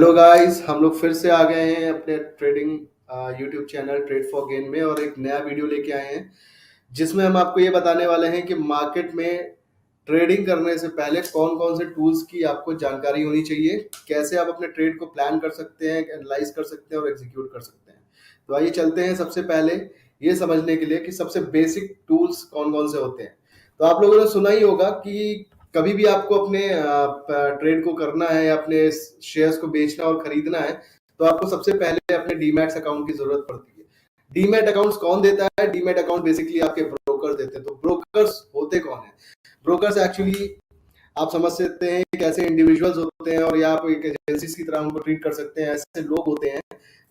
Hello guys, हम लोग फिर से आ गए हैं अपने trading YouTube channel trade for gain में और एक नया वीडियो लेके आए हैं जिसमें हम आपको ये बताने वाले हैं कि मार्केट में ट्रेडिंग करने से पहले कौन कौन से टूल्स की आपको जानकारी होनी चाहिए, कैसे आप अपने ट्रेड को प्लान कर सकते हैं, एनालाइज कर सकते हैं और एग्जीक्यूट कर सकते हैं। तो आइए चलते हैं सबसे पहले ये समझने के लिए कि सबसे बेसिक टूल्स कौन कौन से होते हैं। तो आप लोगों ने सुना ही होगा कि कभी भी आपको अपने ट्रेड को करना है या अपने शेयर्स को बेचना और खरीदना है तो आपको सबसे पहले अपने डीमैट्स अकाउंट की जरूरत पड़ती है। डीमैट अकाउंट्स कौन देता है? डीमैट अकाउंट बेसिकली आपके ब्रोकर देते हैं। तो ब्रोकर्स होते कौन है? ब्रोकर्स एक्चुअली आप समझ सकते हैं कि ऐसे इंडिविजुअल्स होते हैं और या आप एक एजेंसी की तरह उनको ट्रीट कर सकते हैं। ऐसे लोग होते हैं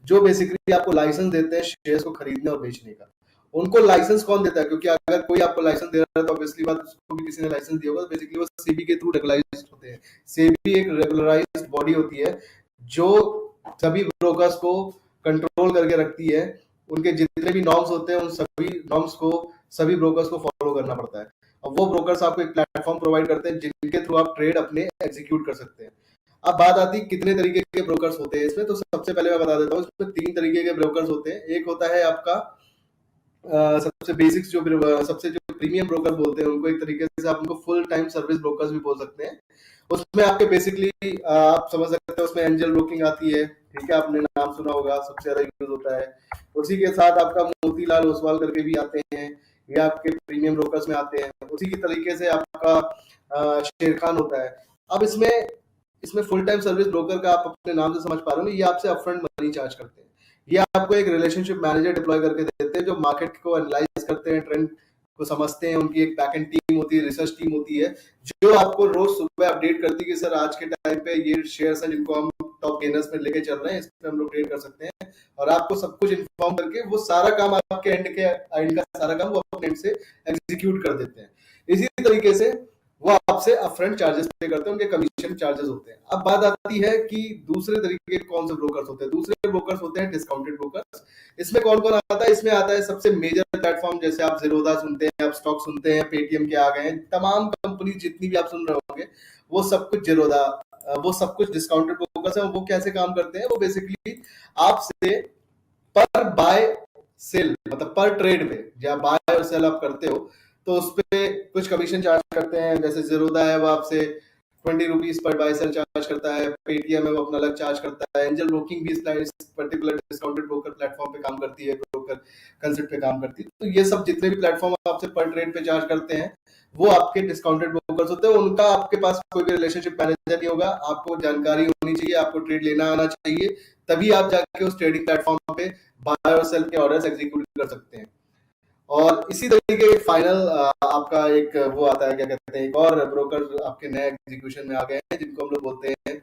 जो बेसिकली आपको लाइसेंस देते हैं शेयर्स को खरीदने और बेचने का। उनको लाइसेंस कौन देता है? क्योंकि अगर कोई आपको लाइसेंस दे रहा है तो ऑब्वियसली बात उसको भी किसी ने लाइसेंस दिया होगा। बेसिकली वो सेबी के थ्रू रेगुलाइज्ड होते हैं। सेबी एक रेगुलराइज्ड बॉडी होती है जो सभी ब्रोकर्स को कंट्रोल करके रखती है। उनके जितने भी नॉर्म्स होते हैं उन सभी नॉर्म्स को सभी ब्रोकर्स को फॉलो करना पड़ता है। अब वो ब्रोकर्स आपको एक प्लेटफॉर्म प्रोवाइड करते हैं जिनके थ्रू आप ट्रेड अपने एग्जीक्यूट कर सकते हैं। अब बात आती है कितने तरीके के ब्रोकर्स होते हैं इसमें। तो सबसे पहले मैं बता देता हूँ, इसमें 3 तरीके के ब्रोकर्स होते हैं। एक होता है आपका सबसे बेसिक्स सबसे जो प्रीमियम ब्रोकर बोलते हैं उनको, एक तरीके से आप उनको फुल टाइम सर्विस ब्रोकर्स भी बोल सकते हैं। उसमें आपके बेसिकली आप समझ सकते हैं उसमें एंजल ब्रोकिंग आती है। ठीक है, आपने नाम सुना होगा, सबसे ज्यादा यूज होता है। उसी के साथ आपका मोतीलाल ओसवाल करके भी आते हैं, ये आपके प्रीमियम ब्रोकर्स में आते हैं। उसी की तरीके से आपका शेर खान होता है। अब इसमें इसमें फुल टाइम सर्विस ब्रोकर का आप अपने नाम से समझ पा रहे हो, ये आपसे अपफ्रंट मनी चार्ज करते हैं। ये आपको एक रिलेशनशिप मैनेजर डिप्लॉय करके देते हैं जो मार्केट को एनालाइज करते हैं, ट्रेंड को समझते हैं। उनकी एक बैक एंड टीम होती है, रिसर्च टीम होती है जो आपको रोज सुबह अपडेट करती है कि सर आज के टाइम पे ये शेयर्स हैं जिनको हम टॉप गेनर्स में लेके चल रहे हैं, इस पे हम लोग ट्रेड कर सकते हैं। और आपको सब कुछ इन्फॉर्म करके वो सारा काम आपके एंड का सारा काम वो अपने एंड से एग्जीक्यूट कर देते हैं। इसी तरीके से वो आपसे अपफ्रंट चार्जेस पे करते हैं, उनके कमीशन चार्जेस होते हैं। अब बात आती है कि दूसरे तरीके के कौन से ब्रोकर्स होते हैं। दूसरे ब्रोकर्स होते हैं डिस्काउंटेड ब्रोकर्स। इसमें कौन कौन आता है? इसमें आता है सबसे मेजर प्लेटफॉर्म, जैसे आप जीरोधा सुनते हैं, आप स्टॉक सुनते हैं, पेटीएम के आ गए हैं, तमाम कंपनी जितनी भी आप सुन रहे होंगे वो सब कुछ जीरोधा, वो सब कुछ डिस्काउंटेड ब्रोकर्स है। वो कैसे काम करते हैं? वो बेसिकली आपसे पर बाय सेल, मतलब पर ट्रेड में जब बाय और सेल आप करते हो तो उस पे कुछ कमीशन चार्ज करते हैं। जैसे जीरोधा है वो आपसे 20 rupees per bye cell charge करता है। पेटीएम है वो अपना अलग चार्ज करता है। एंजल ब्रोकिंग भी इस पर्टिकुलर डिस्काउंटेड ब्रोकर प्लेटफॉर्म पे काम करती है, ब्रोकर कंसेप्ट पे काम करती है। तो ये सब जितने भी प्लेटफॉर्म आपसे पर ट्रेड पे चार्ज करते हैं वो आपके डिस्काउंटेड ब्रोकर्स होते हैं। उनका आपके पास कोई भी रिलेशनशिप मैनेजर नहीं होगा। आपको जानकारी होनी चाहिए, आपको ट्रेड लेना आना चाहिए, तभी आप जाके उस ट्रेडिंग प्लेटफॉर्म पे बाय और सेल के ऑर्डर्स एग्जीक्यूट कर सकते हैं। और इसी तरीके फाइनल आपका एक वो आता है, क्या कहते हैं, एक और ब्रोकर आपके नए एग्जीक्यूशन में आ गए हैं जिनको हम लोग बोलते हैं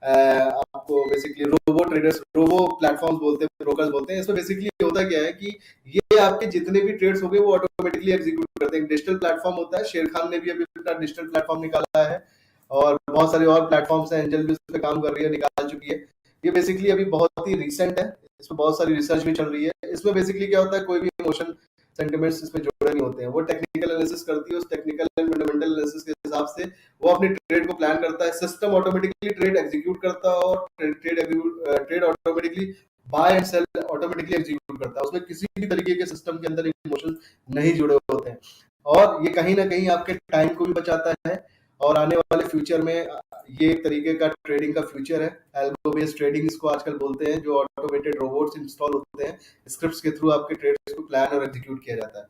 आपको basically robo traders, robo platforms बोलते हैं, ब्रोकर्स बोलते हैं। इसमें बेसिकली होता क्या है कि ये आपके जितने भी ट्रेड्स होंगे वो ऑटोमेटिकली एग्जीक्यूट करते हैं। डिजिटल प्लेटफॉर्म होता है। शेर खान ने भी अभी अपना डिजिटल प्लेटफॉर्म निकाला है और बहुत सारे और प्लेटफॉर्म्स हैं। एंजल भी उस पर काम कर रही है, निकाल चुकी है। ये बेसिकली अभी बहुत ही रिसेंट है, इसमें बहुत सारी रिसर्च भी चल रही है। इसमें बेसिकली क्या होता है, कोई भी इमोशन सेंटिमेंट्स इसमें जुड़े नहीं होते हैं। वो टेक्निकल एनालिसिस करती है, उस टेक्निकल एंड फंडामेंटल एनालिसिस के हिसाब से वो अपनी ट्रेड को प्लान करता है। सिस्टम ऑटोमेटिकली ट्रेड एग्जीक्यूट करता है और trade automatically buy and sell automatically execute करता है। उसमें किसी भी तरीके के सिस्टम के अंदर इमोशन नहीं जुड़े होते हैं और ये कहीं ना कहीं आपके टाइम को भी बचाता है। और आने वाले फ्यूचर में ये एक तरीके का ट्रेडिंग का फ्यूचर है। एल्गो बेस्ड ट्रेडिंग इसको आजकल बोलते हैं, जो ऑटोमेटेड रोबोट्स इंस्टॉल होते हैं, स्क्रिप्ट्स के थ्रू आपके ट्रेड्स को प्लान और एग्जीक्यूट किया जाता है।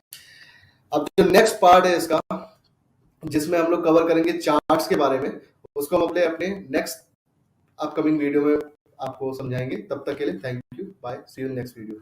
अब जो नेक्स्ट पार्ट है इसका, जिसमें हम लोग कवर करेंगे चार्ट्स के बारे में, उसको हम अपने नेक्स्ट अपकमिंग वीडियो में आपको समझाएंगे। तब तक के लिए thank you, bye, see you in next video.